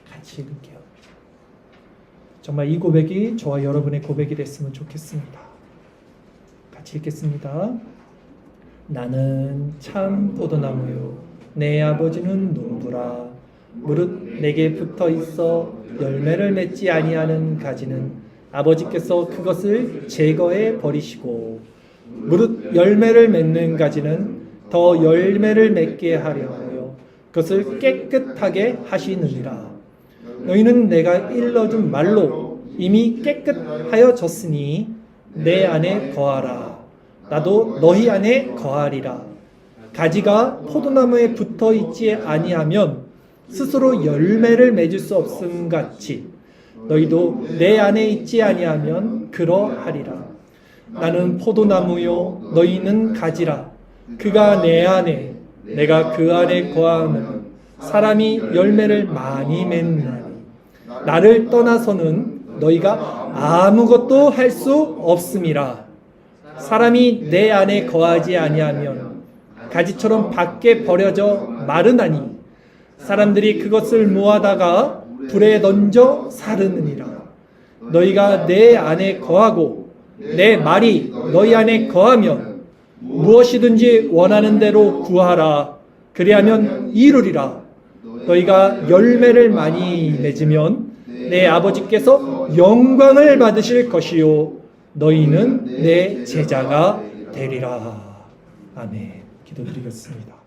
같이 읽을게요. 정말 이 고백이 저와 여러분의 고백이 됐으면 좋겠습니다. 같이 읽겠습니다. 나는 참 포도나무요 내 아버지는 농부라. 무릇 내게 붙어 있어 열매를 맺지 아니하는 가지는 아버지께서 그것을 제거해 버리시고, 무릇 열매를 맺는 가지는 더 열매를 맺게 하려 하여 그것을 깨끗하게 하시느니라. 너희는 내가 일러준 말로 이미 깨끗하여졌으니 내 안에 거하라. 나도 너희 안에 거하리라. 가지가 포도나무에 붙어 있지 아니하면 스스로 열매를 맺을 수 없음 같이 너희도 내 안에 있지 아니하면 그러하리라. 나는 포도나무요 너희는 가지라. 그가 내 안에 내가 그 안에 거하면 사람이 열매를 많이 맺나니 나를 떠나서는 너희가 아무것도 할 수 없음이라. 사람이 내 안에 거하지 아니하면 가지처럼 밖에 버려져 마르나니 사람들이 그것을 모아다가 불에 던져 사르느니라. 너희가 내 안에 거하고 내 말이 너희 안에 거하면 무엇이든지 원하는 대로 구하라. 그리하면 이루리라. 너희가 열매를 많이 맺으면 내 아버지께서 영광을 받으실 것이요 너희는 내 제자가 되리라. 아멘. 기도드리겠습니다.